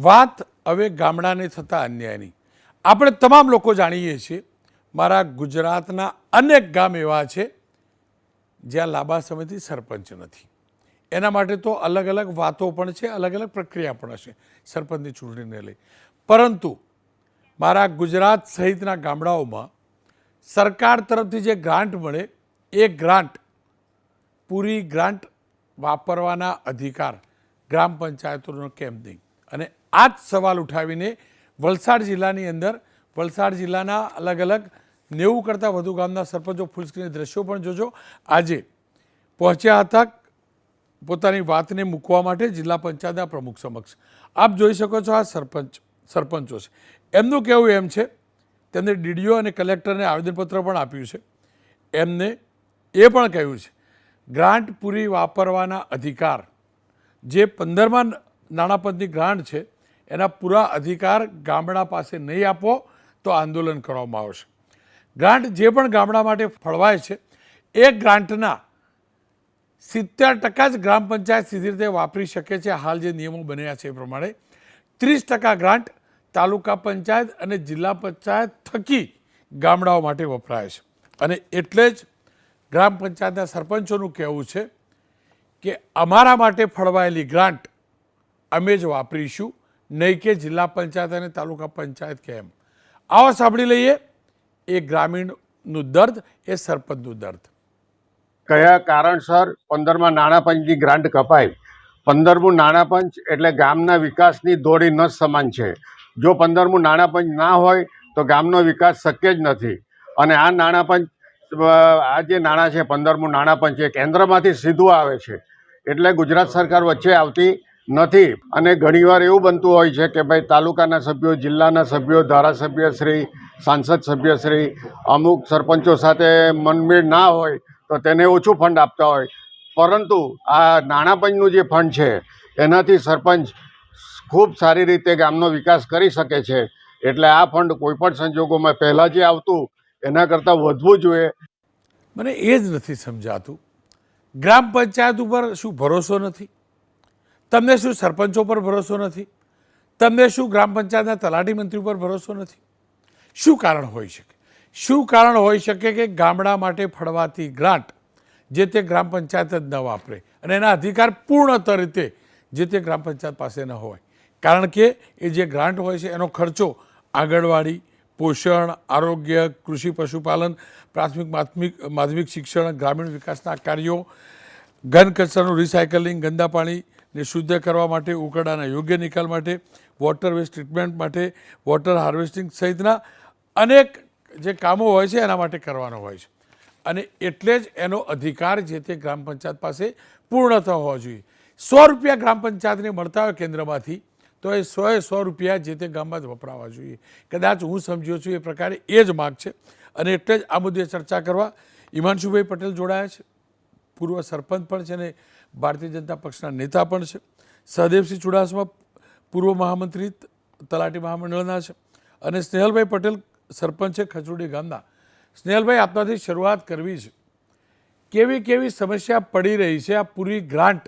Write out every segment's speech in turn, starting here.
વાત હવે ગામડાને થતા અન્યાયની. આપણે તમામ લોકો જાણીએ છીએ, મારા ગુજરાતના અનેક ગામ એવા છે જ્યાં લાંબા સમયથી સરપંચ નથી. એના માટે તો અલગ અલગ વાતો પણ છે, અલગ અલગ પ્રક્રિયા પણ હશે સરપંચની ચૂંટણીને લઈ. પરંતુ મારા ગુજરાત સહિતના ગામડાઓમાં સરકાર તરફથી જે ગ્રાન્ટ મળે એ ગ્રાન્ટ, પૂરી ગ્રાન્ટ વાપરવાના અધિકાર ગ્રામ પંચાયતોનો કેમ નહીં? અને આ જ સવાલ ઉઠાવીને વલસાડ જિલ્લાની અંદર, વલસાડ જિલ્લાના અલગ અલગ 90 કરતાં વધુ ગામના સરપંચો, ફૂલસ્ક્રીન દ્રશ્યો પણ જોજો, આજે પહોંચ્યા હતા પોતાની વાતને મૂકવા માટે જિલ્લા પંચાયતના પ્રમુખ સમક્ષ. આપ જોઈ શકો છો, આ સરપંચો છે. એમનું કહેવું એમ છે, તેમને ડીડીઓ અને કલેક્ટરને આવેદનપત્ર પણ આપ્યું છે. એમને એ પણ કહ્યું છે ગ્રાન્ટ પૂરી વાપરવાના અધિકાર, જે 15મા નાણાં પંચની ગ્રાન્ટ છે, એના પૂરા અધિકાર ગામડા પાસે નહીં આપો તો આંદોલન કરવામાં આવશે. ગ્રાન્ટ જે પણ ગામડા માટે ફળવાય છે એ ગ્રાન્ટના 70% જ ગ્રામ પંચાયત સીધી રીતે વાપરી શકે છે. હાલ જે નિયમો બન્યા છે એ પ્રમાણે 30% ગ્રાન્ટ તાલુકા પંચાયત અને જિલ્લા પંચાયત થકી ગામડાઓ માટે વપરાય છે. અને એટલે જ ગ્રામ પંચાયતના સરપંચોનું કહેવું છે કે અમારા માટે ફળવાયેલી ગ્રાન્ટ અમે જ વાપરીશું, નહીં કે જિલ્લા પંચાયત અને તાલુકા પંચાયત કેમ. આવો સાંભળી લઈએ એ ગ્રામીણનું દર્દ, એ સરપંચનું દર્દ. કયા કારણસર 15મા નાણાં પંચની ગ્રાન્ટ કપાય? 15મું નાણાં પંચ એટલે ગામના વિકાસની દોડી ન સમાન છે. જો 15મું નાણાં પંચ ના હોય તો ગામનો વિકાસ શક્ય જ નથી. અને આ નાણાં પંચ, આ જે નાણાં છે 15મું નાણાં પંચ, એ કેન્દ્રમાંથી સીધું આવે છે, એટલે ગુજરાત સરકાર વચ્ચે આવતી નથી. અને ઘણીવાર એવું બનતું હોય છે કે ભાઈ તાલુકાના સભ્યો, જિલ્લાના સભ્યો, ધારાસભ્યશ્રી, સાંસદ સભ્યશ્રી અમુક સરપંચો સાથે મનમેળ ના હોય તો તેને ઓછું ફંડ આપતા હોય. પરંતુ આ નાણાં પંચનું જે ફંડ છે એનાથી સરપંચ ખૂબ સારી રીતે ગામનો વિકાસ કરી શકે છે. એટલે આ ફંડ કોઈપણ સંજોગોમાં પહેલાં જે આવતું એના કરતાં વધવું જોઈએ. મને એ જ નથી સમજાતું, ગ્રામ પંચાયત ઉપર શું ભરોસો નથી? તમને શું સરપંચો પર ભરોસો નથી? તમને શું ગ્રામ પંચાયતના તલાટી મંત્રી પર ભરોસો નથી? શું કારણ હોઈ શકે? શું કારણ હોઈ શકે કે ગામડા માટે ફળવાતી ગ્રાન્ટ જે તે ગ્રામ પંચાયત જ ન વાપરે અને એના અધિકાર પૂર્ણત રીતે જે તે ગ્રામ પંચાયત પાસે ન હોય? કારણ કે એ જે ગ્રાન્ટ હોય છે એનો ખર્ચો આંગણવાડી, પોષણ, આરોગ્ય, કૃષિ, પશુપાલન, પ્રાથમિક માધ્યમિક શિક્ષણ, ગ્રામીણ વિકાસના કાર્યો, ઘન કચરાનું રિસાયકલિંગ, ગંદા પાણીને શુદ્ધ કરવા માટે, ઉકરડાના યોગ્ય નિકાલ માટે, વોટર વેસ્ટ ટ્રીટમેન્ટ માટે, વોટર હાર્વેસ્ટિંગ સહિતના અનેક જે કામો હોય છે એના માટે કરવાનો હોય છે. અને એટલે જ એનો અધિકાર જે તે ગ્રામ પંચાયત પાસે પૂર્ણ હોવો જોઈએ. 100 રૂપિયા ગ્રામ પંચાયતને મળતા હોય કેન્દ્રમાંથી તો એ 100 રૂપિયા જે તે ગામમાં જ વપરાવા જોઈએ. કદાચ હું સમજ્યો છું એ પ્રકારે એ જ માગ છે. અને એટલે જ આ મુદ્દે ચર્ચા કરવા હિમાંશુભાઈ પટેલ જોડાયા છે, પૂર્વ સરપંચ પણ છે અને ભારતીય જનતા પક્ષના નેતા પણ છે. સહદેવસિંહ ચુડાસમા પૂર્વ મહામંત્રી તલાટી મહામંડળના છે. અને સ્નેહલભાઈ પટેલ સરપંચ છે ખજુડી ગામના. સ્નેહલભાઈ, આપનાથી શરૂઆત કરવી છે. કેવી કેવી સમસ્યા પડી રહી છે આ પૂરી ગ્રાન્ટ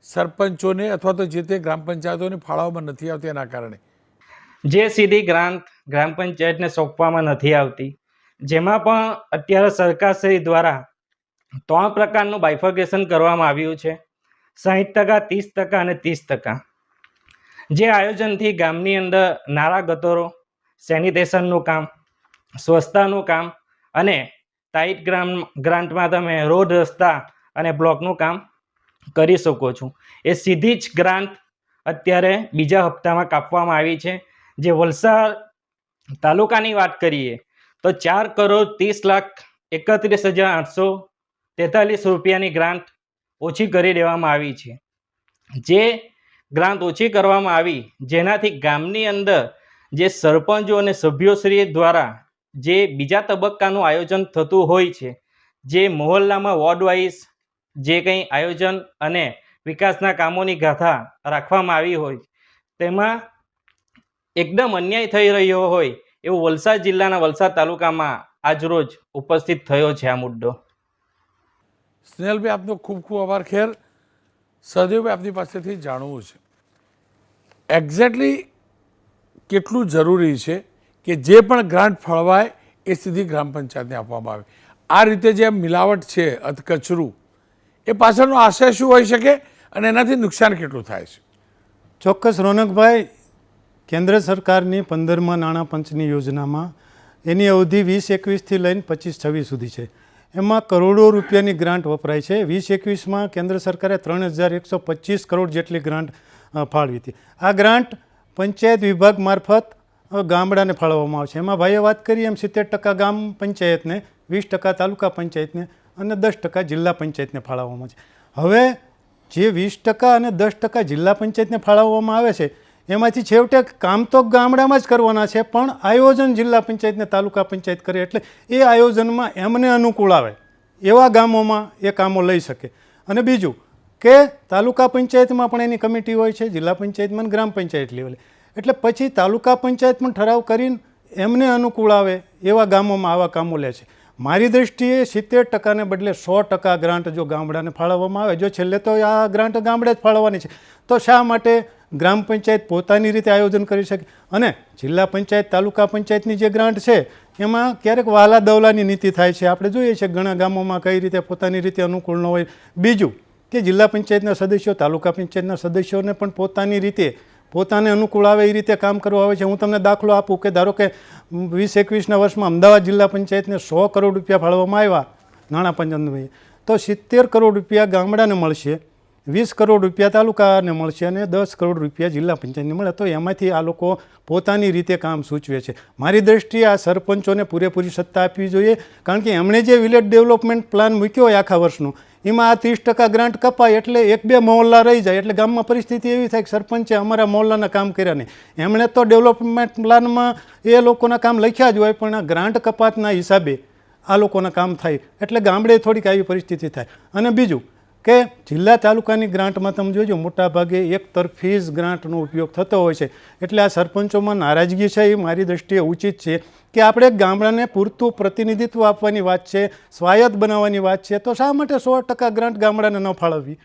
સરપંચોને અથવા તો જે તે ગ્રામ પંચાયતોને ફાળવવામાં નથી આવતી એના કારણે? જે સીધી ગ્રાન્ટ ગ્રામ પંચાયતને સોંપવામાં નથી આવતી, જેમાં પણ અત્યારે સરકારશ્રી દ્વારા 3 પ્રકારનું બાયફર્ગેશન કરવામાં આવ્યું છે: 60%, 30% અને 30%. જે આયોજનથી ગામની અંદર નાળા ગટરો, સેનિટેશનનું કામ, સ્વચ્છતાનું કામ અને ટાઈટ ગ્રાન્ટમાં તમે રોડ, રસ્તા અને બ્લોકનું કામ કરી શકો છો. એ સીધી જ ગ્રાન્ટ અત્યારે બીજા હપ્તામાં કાપવામાં આવી છે. જે વલસાડ તાલુકાની વાત કરીએ તો 4,30,31,843 રૂપિયાની ગ્રાન્ટ ઓછી કરી દેવામાં આવી છે. જે ગ્રાન્ટ ઓછી કરવામાં આવી, જેનાથી ગામની અંદર જે સરપંચો અને સભ્યોશ્રી દ્વારા જે બીજા તબક્કાનું આયોજન થતું હોય છે, જે મહોલ્લામાં વોર્ડ વાઇઝ જે કંઈ આયોજન અને વિકાસના કામોની ગાથા રાખવામાં આવી હોય, તેમાં એકદમ અન્યાય થઈ રહ્યો હોય એવું વલસાડ જિલ્લાના વલસાડ તાલુકામાં આજરોજ ઉપસ્થિત થયો છે આ મુદ્દો. સ્નેહલભાઈ, આપનો ખૂબ ખૂબ આભાર. ખેર, સહદેવભાઈ, આપની પાસેથી જાણવું છે એક્ઝેક્ટલી કેટલું જરૂરી છે કે જે પણ ગ્રાન્ટ ફળવાય એ સીધી ગ્રામ પંચાયતને આપવામાં આવે? આ રીતે જે મિલાવટ છે, અધકચરું, એ પાછળનો આશય શું હોઈ શકે અને એનાથી નુકસાન કેટલું થાય છે? ચોક્કસ રોનકભાઈ, કેન્દ્ર સરકારની 15મા નાણાં પંચની યોજનામાં એની અવધિ 2021થી લઈને 25-26 સુધી છે. એમાં કરોડો રૂપિયાની ગ્રાન્ટ વપરાય છે. 2021માં કેન્દ્ર સરકારે 3125 કરોડ જેટલી ગ્રાન્ટ ફાળવી હતી. આ ગ્રાન્ટ પંચાયત વિભાગ મારફત ગામડાને ફાળવવામાં આવે છે. એમાં ભાઈએ વાત કરી એમ 70% ગામ પંચાયતને, 20% તાલુકા પંચાયતને અને 10% જિલ્લા પંચાયતને ફાળવવામાં છે. હવે જે 20% અને 10% જિલ્લા પંચાયતને ફાળવવામાં આવે છે એમાંથી છેવટે કામ તો ગામડામાં જ કરવાના છે, પણ આયોજન જિલ્લા પંચાયતને તાલુકા પંચાયત કરે, એટલે એ આયોજનમાં એમને અનુકૂળ આવે એવા ગામોમાં એ કામો લઈ શકે. અને બીજું કે તાલુકા પંચાયતમાં પણ એની કમિટી હોય છે, જિલ્લા પંચાયતમાં ગ્રામ પંચાયત લેવલે, એટલે પછી તાલુકા પંચાયત પણ ઠરાવ કરીને એમને અનુકૂળ આવે એવા ગામોમાં આવા કામો લે છે. મારી દૃષ્ટિએ 70%ને બદલે 100% ગ્રાન્ટ જો ગામડાને ફાળવવામાં આવે, જો છેલ્લે તો આ ગ્રાન્ટ ગામડે જ ફાળવવાની છે, તો શા માટે ગ્રામ પંચાયત પોતાની રીતે આયોજન કરી શકે? અને જિલ્લા પંચાયત, તાલુકા પંચાયતની જે ગ્રાન્ટ છે એમાં ક્યારેક વહાલા દવલાની નીતિ થાય છે. આપણે જોઈએ છીએ ઘણા ગામોમાં કઈ રીતે પોતાની રીતે અનુકૂળ ન હોય. બીજું કે જિલ્લા પંચાયતના સદસ્યો, તાલુકા પંચાયતના સદસ્યોને પણ પોતાની રીતે પોતાને અનુકૂળ આવે એ રીતે કામ કરવા આવે છે. હું તમને દાખલો આપું કે ધારો કે 2021ના વર્ષમાં અમદાવાદ જિલ્લા પંચાયતને 100 કરોડ રૂપિયા ફાળવવામાં આવ્યા નાણાં પંચની, તો 70 કરોડ રૂપિયા ગામડાને મળશે, 20 કરોડ રૂપિયા તાલુકાને મળશે અને 10 કરોડ રૂપિયા જિલ્લા પંચાયતને મળે. તો એમાંથી આ લોકો પોતાની રીતે કામ સૂચવે છે. મારી દૃષ્ટિએ આ સરપંચોને પૂરેપૂરી સત્તા આપવી જોઈએ, કારણ કે એમણે જે વિલેજ ડેવલપમેન્ટ પ્લાન મૂક્યો હોય આખા વર્ષનો, એમાં આ 30% ગ્રાન્ટ કપાય એટલે 1-2 મહોલ્લા રહી જાય, એટલે ગામમાં પરિસ્થિતિ એવી થાય કે સરપંચે અમારા મહોલ્લાના કામ કર્યા નહીં. એમણે તો ડેવલપમેન્ટ પ્લાનમાં એ લોકોના કામ લખ્યા જ હોય, પણ આ ગ્રાન્ટ કપાતના હિસાબે આ લોકોના કામ થાય, એટલે ગામડે થોડીક આવી પરિસ્થિતિ થાય. અને બીજું કે જિલ્લા તાલુકાની ગ્રાન્ટમાં તમે જોજો મોટાભાગે એકતરફી જ ગ્રાન્ટનો ઉપયોગ થતો હોય છે, એટલે આ સરપંચોમાં નારાજગી છે એ મારી દૃષ્ટિએ ઉચિત છે કે આપણે ગામડાને પૂરતું પ્રતિનિધિત્વ આપવાની વાત છે, સ્વાયત્ત બનાવવાની વાત છે, તો શા માટે 100% ગ્રાન્ટ ગામડાને ન ફાળવવી?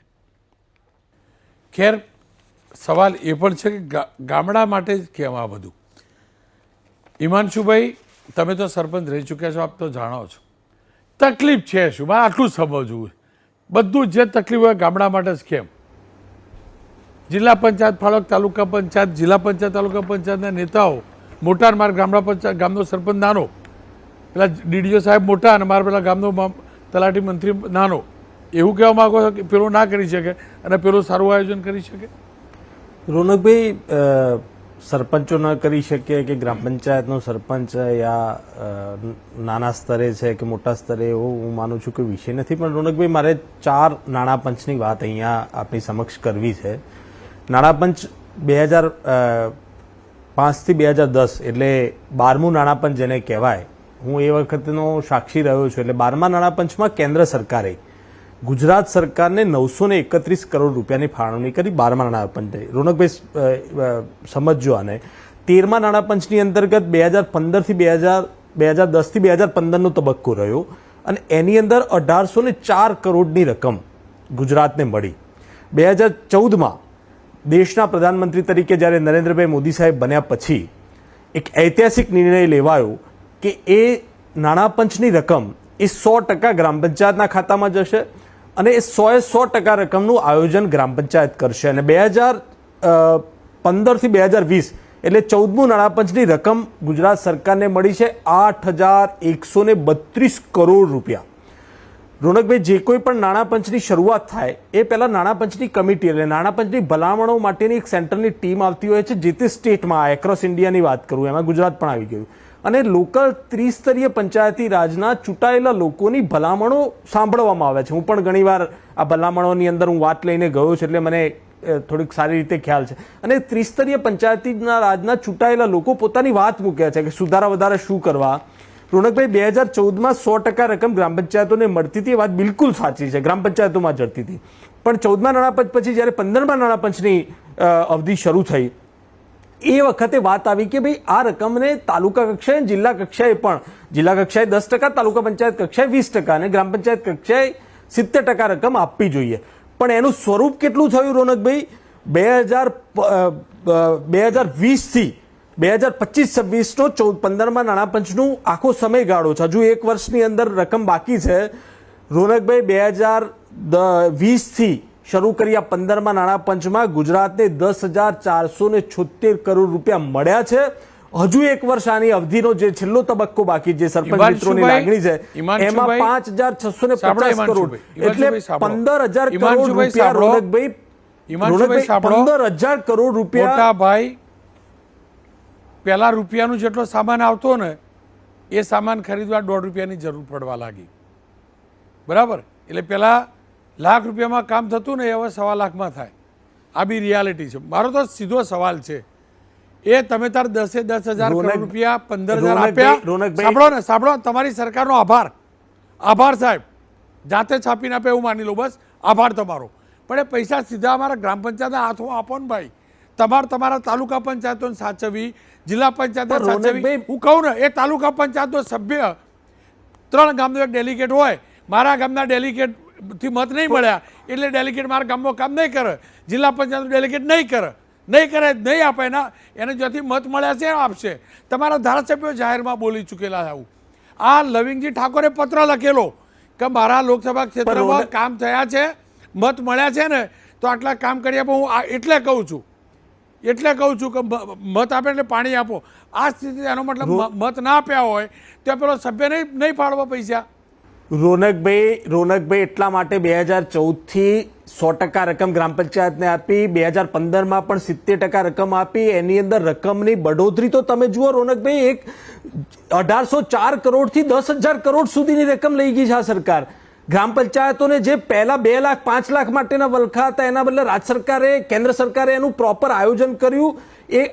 ખેર, સવાલ એ પણ છે કે ગામડા માટે જ કેમ આ બધું? હિમાંશુભાઈ, તમે તો સરપંચ રહી ચૂક્યા છો, આપ તો જાણો છો તકલીફ છે શું. મારે આટલું સમજવું, બધું જે તકલીફ હોય ગામડા માટે જ કેમ? જિલ્લા પંચાયત ફાળવક, તાલુકા પંચાયત, જિલ્લા પંચાયત, તાલુકા પંચાયતના નેતાઓ મોટા, મારા ગામડા પંચાયત, ગામનો સરપંચ નાનો, પેલા ડીડીઓ સાહેબ મોટા અને મારા પેલા ગામનો તલાટી મંત્રી નાનો, એવું કહેવા માગો છો કે પેલો ના કરી શકે અને પેલો સારું આયોજન કરી શકે? રોનકભાઈ, સરપંચો ન કરી શકે કે ગ્રામ પંચાયતનો સરપંચ યા નાના સ્તરે છે કે મોટા સ્તરે, એવું હું માનું છું કે વિષય નથી. પણ રોનકભાઈ, મારે 4 નાણાં પંચની વાત અહીંયા આપણી સમક્ષ કરવી છે. નાણાં પંચ 2005થી 2010 એટલે 12મું નાણાં પંચ જેને કહેવાય, હું એ વખતનો સાક્ષી રહ્યો છું. એટલે 12મા નાણાં પંચમાં કેન્દ્ર સરકારે ગુજરાત સરકારને 931 કરોડ રૂપિયાની ફાળવણી કરી 12મા નાણાં પંચે. રોનકભાઈ સમજજો આને. 13મા નાણાં પંચની અંતર્ગત 2010થી 2015નો તબક્કો રહ્યો અને એની અંદર 1804 કરોડની રકમ ગુજરાતને મળી. 2014માં દેશના પ્રધાનમંત્રી તરીકે જ્યારે નરેન્દ્રભાઈ મોદી સાહેબ બન્યા પછી એક ઐતિહાસિક નિર્ણય લેવાયો કે એ નાણાં પંચની રકમ એ 100% ગ્રામ પંચાયતના ખાતામાં જશે અને એ 100% રકમનું આયોજન ગ્રામ પંચાયત કરશે. અને 2015થી 2020 એટલે 14મું નાણાં પંચની રકમ ગુજરાત સરકારને મળી છે 8132 કરોડ રૂપિયા. રોનકભાઈ, જે કોઈ પણ નાણાં પંચની શરૂઆત થાય એ પહેલાં નાણાં પંચની કમિટી, એટલે નાણાં પંચની ભલામણો માટેની એક સેન્ટરની ટીમ આવતી હોય છે, જે તે સ્ટેટમાં, એક્રોસ ઇન્ડિયાની વાત કરું, એમાં ગુજરાત પણ આવી ગયું. અને લોકલ ત્રિસ્તરીય પંચાયતી રાજના ચૂંટાયેલા લોકોની ભલામણો સાંભળવામાં આવે છે. હું પણ ઘણીવાર આ ભલામણોની અંદર હું વાત લઈને ગયો છું, એટલે મને થોડીક સારી રીતે ખ્યાલ છે. અને ત્રિસ્તરીય પંચાયતીના રાજના ચૂંટાયેલા લોકો પોતાની વાત મૂકે છે કે સુધારા વધારા શું કરવા. રોનકભાઈ, 2014માં 100% રકમ ગ્રામ પંચાયતોને મળતી હતી, એ વાત બિલકુલ સાચી છે, ગ્રામ પંચાયતોમાં જતી હતી. પણ 14મા નાણાં પંચ પછી જ્યારે 15મા નાણાં પંચની અવધિ શરૂ થઈ, એ વખતે વાત આવી કે ભાઈ આ રકમને તાલુકા કક્ષાએ, જિલ્લા કક્ષાએ પણ, જિલ્લા કક્ષાએ 10%, તાલુકા પંચાયત કક્ષાએ 20% અને ગ્રામ પંચાયત કક્ષાએ 70% રકમ આપવી જોઈએ. પણ એનું સ્વરૂપ કેટલું થયું રોનકભાઈ? 2020થી 2025-26નો 15મા નાણાપંચનું આખો સમયગાળો છે. હજુ એક વર્ષની અંદર રકમ બાકી છે. રોનકભાઈ, 2020થી શરૂ કર્યા 15મા નાણાપંચમાં ગુજરાતને 10,476 કરોડ રૂપિયા મળ્યા છે. હજુ એક વર્ષ આની અવધિનો જે છેલ્લો તબક્કો બાકી, જે સરપંચ મિત્રોની લાગણી છે, એમાં 5,650 કરોડ એટલે 15,000 કરોડ રૂપિયા. રોનકભાઈ, 15,000 કરોડ રૂપિયા. મોટા ભાઈ, પેલા રૂપિયાનું જેટલો સામાન આવતો ને એ સામાન ખરીદવા 1.5 રૂપિયાની જરૂર પડવા લાગી. બરાબર? એટલે પેલા લાખ રૂપિયામાં કામ થતું ને એ હવે 1.25 લાખમાં થાય. આ બી રિયાલિટી છે. મારો તો સીધો સવાલ છે, એ તમે તાર 10,000 કરોડ રૂપિયા 15,000 આપ્યા. સાંભળો, તમારી સરકારનો આભાર સાહેબ. જાતે છાપીને આપે એવું માની લો, બસ આભાર તમારો. પણ એ પૈસા સીધા અમારા ગ્રામ પંચાયતના હાથમાં આપો ને ભાઈ. તમારા તાલુકા પંચાયતોને સાચવવી, જિલ્લા પંચાયત સાચવવી. હું કહું ને, એ તાલુકા પંચાયતનો સભ્ય 3 ગામનો એક ડેલિગેટ હોય, મારા ગામના ડેલિગેટથી મત નહીં મળ્યા એટલે ડેલિગેટ મારા ગામમાં કામ નહીં કરે, જિલ્લા પંચાયતનો ડેલિગેટ નહીં કરે, નહીં આપે. એને જ્યાંથી મત મળ્યા છે આપશે. તમારા ધારાસભ્યો જાહેરમાં બોલી ચૂકેલા આવું. આ લવિંગજી ઠાકોરે પત્ર લખેલો કે મારા લોકસભા ક્ષેત્રમાં કામ થયા છે, મત મળ્યા છે ને, તો આટલા કામ કરી આપો. હું એટલે કહું છું કે મત આપે એટલે પાણી આપો. આ સ્થિતિ, એનો મતલબ મત ના આપ્યા હોય તો પેલો સભ્ય નહીં ફાળવા પૈસા. રોનકભાઈ, એટલા માટે 2014થી 100% રકમ ગ્રામ પંચાયતને આપી, 2015માં પણ 70% રકમ આપી. એની અંદર રકમની બઢોતરી તો તમે જુઓ રોનકભાઈ, 1,804 કરોડથી 10,000 કરોડ સુધીની રકમ લઈ ગઈ છે આ સરકાર. ગ્રામ પંચાયતોને જે પહેલા 2 લાખ 5 લાખ માટેના વલખા હતા, એના બદલે રાજ્ય સરકારે, કેન્દ્ર સરકારે એનું પ્રોપર આયોજન કર્યું.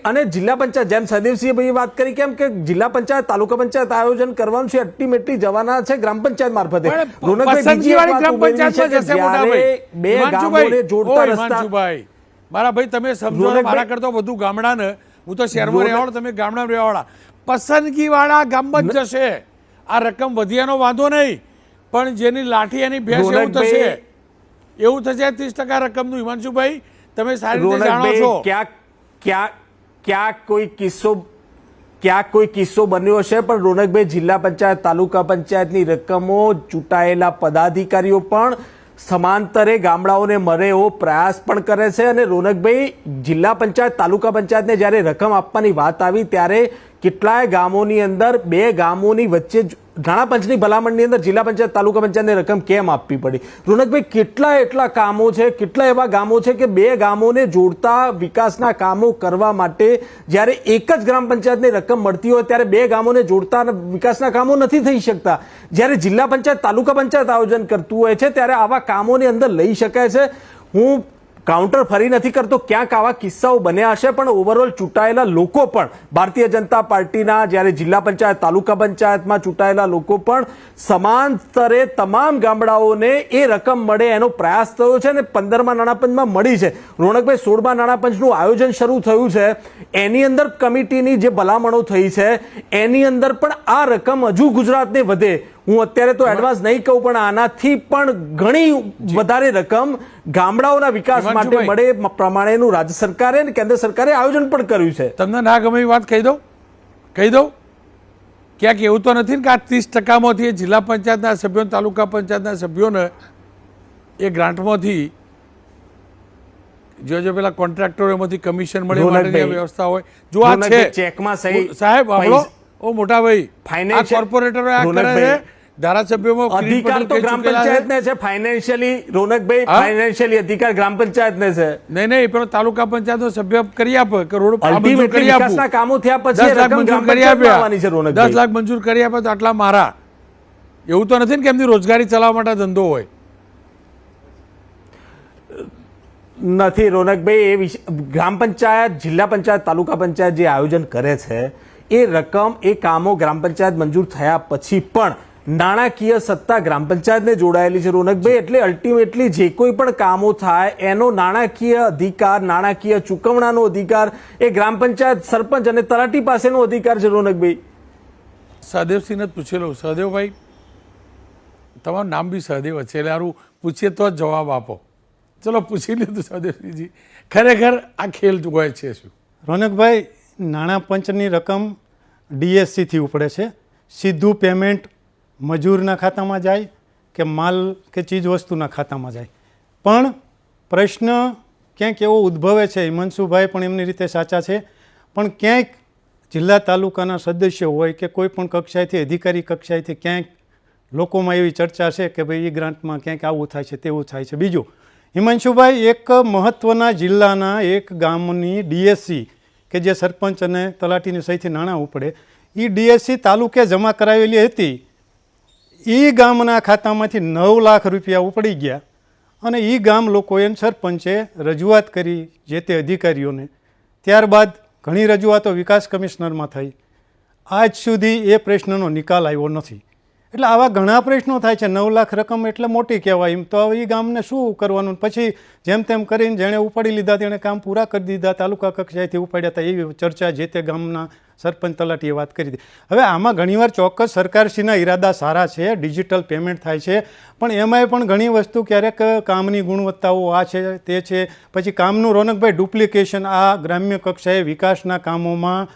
અને જિલ્લા પંચાયત, જેમ સહદેવસિંહે વાત કરી, કેમ કે જિલ્લા પંચાયત, તાલુકા પંચાયત આયોજન કરવાનું છે, અલ્ટિમેટલી જવાના છે ગ્રામ પંચાયત મારફતે. મારા ભાઈ, તમે સમજો, મારા કરતા વધુ ગામડાને, હું તો શહેરમાં રહેવાળો, તમે ગામડા રહેવાળા, પસંદગી વાળા ગામમાં જ જશે. આ રકમ વધ્યાનો વાંધો નહીં, પણ જેની લાઠી એની ભેંસ એવું થશે. 30% રકમનું. હિમાંશુભાઈ, તમે સારી રીતે જાણો છો. ક્યાંક કોઈ કિસ્સો બન્યો હશે, પણ રોનકભાઈ, જિલ્લા પંચાયત, તાલુકા પંચાયતની રકમો ચૂંટાયેલા પદાધિકારીઓ પણ સમાંતરે ગામડાઓને મળે એવો પ્રયાસ પણ કરે છે. અને રોનકભાઈ, જિલ્લા પંચાયત, તાલુકા પંચાયતને જ્યારે રકમ આપવાની વાત આવી ત્યારે કેટલાય ગામોની અંદર 2 ગામોની વચ્ચે નાણાપંચની ભલામણની અંદર જિલ્લા પંચાયત, તાલુકા પંચાયતને રકમ કેમ આપવી પડી? રોનકભાઈ, કેટલા કામો છે, કેટલા એવા ગામો છે કે 2 ગામોને જોડતા વિકાસના કામો કરવા માટે જ્યારે એક જ ગ્રામ પંચાયતને રકમ મળતી હોય ત્યારે 2 ગામોને જોડતા વિકાસના કામો નથી થઈ શકતા. જ્યારે જિલ્લા પંચાયત, તાલુકા પંચાયત આયોજન કરતું હોય છે ત્યારે આવા કામોની અંદર લઈ શકાય છે. હું કાઉન્ટર ફરી નથી કરતો, ક્યાંક આવા કિસ્સાઓ બન્યા હશે, પણ ઓવરઓલ ચૂંટાયેલા લોકો પણ, ભારતીય જનતા પાર્ટીના જ્યારે જિલ્લા પંચાયત, તાલુકા પંચાયતમાં ચૂંટાયેલા લોકો પણ સમાન સ્તરે તમામ ગામડાઓને એ રકમ મળે એનો પ્રયાસ થયો છે અને 15મા નાણાપંચમાં મળી છે. રોનકભાઈ, 16મા નાણાપંચનું આયોજન શરૂ થયું છે, એની અંદર કમિટીની જે ભલામણો થઈ છે એની અંદર પણ આ રકમ હજુ ગુજરાતને વધે. હું અત્યારે તો એડવાન્સ નહીં કહું, પણ આનાથી પણ ઘણી વધારે રકમ ગામડાઓના વિકાસ માટે મળે પ્રમાણેનું રાજ્ય સરકારે અને કેન્દ્ર સરકારે આયોજન પણ કર્યું છે. તમને ના ગમે એ વાત કહી દઉં. ક્યાંક એવું તો નથી ને કે આ 30%માંથી જિલ્લા પંચાયતના સભ્યોને, તાલુકા પંચાયતના સભ્યોને એ ગ્રાન્ટમાંથી જો પેલા કોન્ટ્રાક્ટરો એમાંથી કમિશન મળે માટેની વ્યવસ્થા હોય. જો આ છે ચેકમાં સહી, સાહેબ આપણો ઓ મોટા ભાઈ, આ કોર્પોરેટરો આ કરે છે, ધારાસભ્યોમાં અધિકાર તો ગ્રામ પંચાયતને છે ફાઇનાન્શિયલી. રોનકભાઈ, ફાઇનાન્શિયલી અધિકાર ગ્રામ પંચાયતને છે. નહીં, પેલો તાલુકા પંચાયતનો સભ્ય કરી આપે કે રોડ વિકાસના કામો થયા પછી 10 લાખ મંજૂર કરી આપે તો આટલા મારા. એવું તો નથી ને કે એમની રોજગારી ચલાવવા માટે ધંધો હોય. નથી રોનકભાઈ, એ ગ્રામ પંચાયત, જિલ્લા પંચાયત, તાલુકા પંચાયત જે આયોજન કરે છે એ રકમ, એ કામો ગ્રામ પંચાયત મંજૂર થયા પછી પણ નાણાકીય સત્તા ગ્રામ પંચાયતને જોડાયેલી છે રોનકભાઈ. એટલે અલ્ટિમેટલી જે કોઈ પણ કામો થાય એનો નાણાકીય અધિકાર, નાણાકીય ચૂકવણાનો અધિકાર એ ગ્રામ પંચાયત, સરપંચ અને તલાટી પાસેનો અધિકાર છે. રોનકભાઈ, સહદેવસિંહને જ પૂછેલું. સહદેવભાઈ, તમારું નામ બી સહદેવ છે એટલે પૂછીએ તો જ જવાબ આપો. ચલો પૂછી લીધું સહદેવસિંહજી, ખરેખર આ ખેલ હોય છે શું? રોનકભાઈ, નાણાં પંચની રકમ ડીએસસીથી ઉપડે છે. સીધું પેમેન્ટ મજૂરના ખાતામાં જાય કે માલ કે ચીજ વસ્તુના ખાતામાં જાય. પણ પ્રશ્ન ક્યાંક એવો ઉદ્ભવે છે, હિમાંશુભાઈ પણ એમની રીતે સાચા છે, પણ ક્યાંક જિલ્લા તાલુકાના સદસ્યો હોય કે કોઈ પણ કક્ષાએથી અધિકારી કક્ષાએથી ક્યાંક લોકોમાં એવી ચર્ચા છે કે ભાઈ એ ગ્રાન્ટમાં ક્યાંક આવું થાય છે તેવું થાય છે. બીજું, હિમાંશુભાઈ, એક મહત્ત્વના જિલ્લાના એક ગામની ડીએસસી કે જે સરપંચ અને તલાટીની સહીથી નાણાં ઉપડે, એ ડીએસસી તાલુકે જમા કરાવેલી હતી. એ ગામના ખાતામાંથી 9 લાખ રૂપિયા ઉપડી ગયા અને એ ગામ લોકોએ સરપંચે રજૂઆત કરી જે તે અધિકારીઓને. ત્યારબાદ ઘણી રજૂઆતો વિકાસ કમિશનરમાં થઈ. આજ સુધી એ પ્રશ્નનો નિકાલ આવ્યો નથી. એટલે આવા ઘણા પ્રશ્નો થાય છે. 9 લાખ રકમ એટલે મોટી કહેવાય, એમ તો હવે એ ગામને શું કરવાનું? પછી જેમ તેમ કરીને જેણે ઉપાડી લીધા તેણે કામ પૂરા કરી દીધા, તાલુકા કક્ષાએથી ઉપાડ્યા હતા, એવી ચર્ચા જે તે ગામના સરપંચ તલાટીએ વાત કરી હતી. હવે આમાં ઘણીવાર ચોક્કસ સરકારશ્રીના ઈરાદા સારા છે, ડિજિટલ પેમેન્ટ થાય છે, પણ એમાંય પણ ઘણી વસ્તુ ક્યારેક કામની ગુણવત્તાઓ આ છે તે છે, પછી કામનું રોનકભાઈ ડુપ્લિકેશન, આ ગ્રામ્ય કક્ષાએ વિકાસના કામોમાં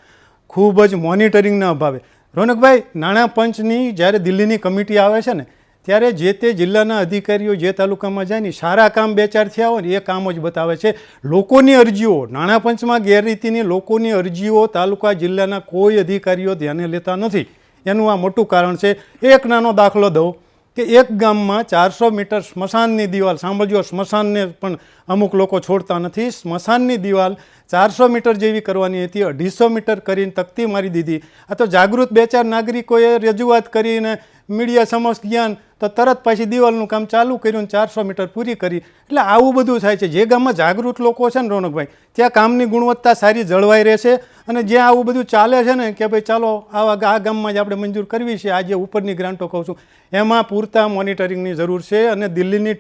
ખૂબ જ મોનિટરિંગના અભાવે. રોનકભાઈ, નાણાં પંચની જ્યારે દિલ્હીની કમિટી આવે છે ને, ત્યારે જે તે જિલ્લાના અધિકારીઓ જે તાલુકામાં જાય ને, સારા કામ 2-4 થયા હોય ને એ કામો જ બતાવે છે. લોકોની અરજીઓ, નાણાં પંચમાં ગેરરીતિની લોકોની અરજીઓ તાલુકા જિલ્લાના કોઈ અધિકારીઓ ધ્યાને લેતા નથી. એનું આ મોટું કારણ છે. એક નાનો દાખલો દઉં કે એક ગામમાં 400 મીટર સ્મશાનની દિવાલ, સાંભળજો, સ્મશાનને પણ અમુક લોકો છોડતા નથી, સ્મશાનની દિવાલ 400 મીટર જેવી કરવાની હતી, 250 મીટર કરીને તકતી મારી દીધી. આ તો જાગૃત 2-4 નાગરિકોએ રજૂઆત કરીને મીડિયા સમક્ષ ગયા તો તરત પાછી દિવાલનું કામ ચાલુ કર્યું, 400 મીટર પૂરી કરી. એટલે આવું બધું થાય છે. જે ગામમાં જાગૃત લોકો છે ને રોનકભાઈ, ત્યાં કામની ગુણવત્તા સારી જળવાઈ રહેશે. અને જ્યાં આવું બધું ચાલે છે ને કે ભાઈ ચાલો આ ગામમાં જ આપણે મંજૂર કરવી છે, આ જે ઉપરની ગ્રાન્ટો કહું છું, એમાં પૂરતા મોનિટરિંગની જરૂર છે. અને દિલ્હીની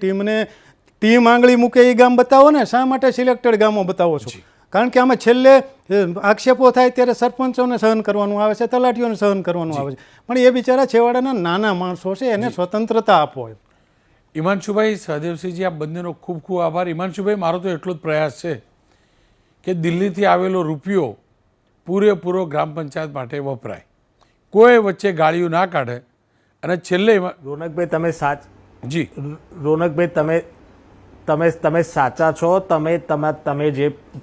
ટીમ આંગળી મૂકે એ ગામ બતાવો ને, શા માટે સિલેક્ટેડ ગામો બતાવો છો? કારણ કે આમાં છેલ્લે આક્ષેપો થાય ત્યારે સરપંચોને સહન કરવાનું આવે છે, તલાટીઓને સહન કરવાનું આવે છે, પણ એ બિચારા છેવાડાના નાના માણસો છે, એને સ્વતંત્રતા આપો. હિમાંશુભાઈ, સહદેવસિંહજી, આ બંનેનો ખૂબ ખૂબ આભાર. હિમાંશુભાઈ, મારો તો એટલો જ પ્રયાસ છે કે દિલ્હીથી આવેલો રૂપિયો પૂરેપૂરો ગ્રામ પંચાયત માટે વપરાય, કોઈ વચ્ચે ગાળીઓ ના કાઢે. અને છેલ્લે રોનકભાઈ, તમે સાચા છો.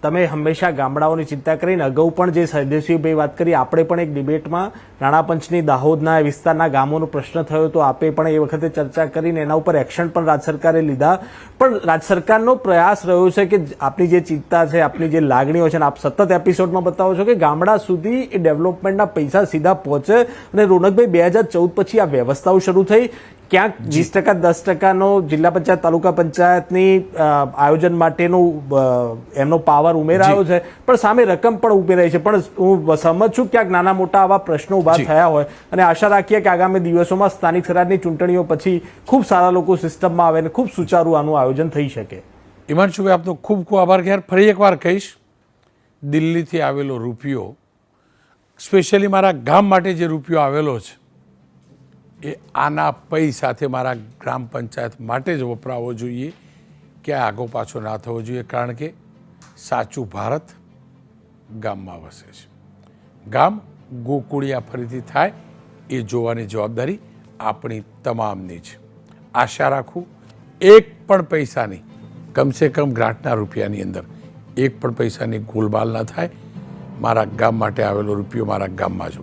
તમે હંમેશા ગામડાઓની ચિંતા કરીને અગાઉ પણ જે સહદેવસિંહભાઈ વાત કરી, આપણે પણ એક ડિબેટમાં નાણાં પંચની દાહોદના વિસ્તારના ગામોનો પ્રશ્ન થયો તો આપે પણ એ વખતે ચર્ચા કરીને એના ઉપર એક્શન પણ રાજ્ય સરકારે લીધા. પણ રાજ્ય સરકારનો પ્રયાસ રહ્યો છે કે આપની જે ચિંતા છે, આપની જે લાગણીઓ છે, આપ સતત એપિસોડમાં બતાવો છો કે ગામડા સુધી એ ડેવલપમેન્ટના પૈસા સીધા પહોંચે. અને રોનકભાઈ, 2014 પછી આ વ્યવસ્થાઓ શરૂ થઈ. ક્યાંક 20% 10%નો જિલ્લા પંચાયત તાલુકા પંચાયતની આયોજન માટેનું એમનો પાવર ઉમેરાયો છે, પણ સામે રકમ પણ ઉમેરાઈ છે. પણ હું સમજ છું ક્યાંક નાના મોટા આવા પ્રશ્નો ઉભા થયા હોય, અને આશા રાખીએ કે આગામી દિવસોમાં સ્થાનિક સ્વરાજની ચૂંટણીઓ પછી ખૂબ સારા લોકો સિસ્ટમમાં આવે અને ખૂબ સુચારું આનું આયોજન થઈ શકે. હિમાંશુભાઈ, આપનો ખૂબ ખૂબ આભાર. યાર, ફરી એકવાર કહીશ, દિલ્હીથી આવેલો રૂપિયો, સ્પેશિયલી મારા ગામ માટે જે રૂપિયો આવેલો છે, એ આના પૈસાથી મારા ગ્રામ પંચાયત માટે જ વપરાવો જોઈએ, કે આગો પાછો ના થવો જોઈએ. કારણ કે સાચું ભારત ગામમાં વસે છે. ગામ ગોકુળિયા ફરીથી થાય એ જોવાની જવાબદારી આપણી તમામની છે. આશા રાખું એક પણ પૈસાની, કમસે કમ ગ્રાન્ટના રૂપિયાની અંદર એક પણ પૈસાની ગોલમાલ ના થાય. મારા ગામ માટે આવેલો રૂપિયો મારા ગામમાં જ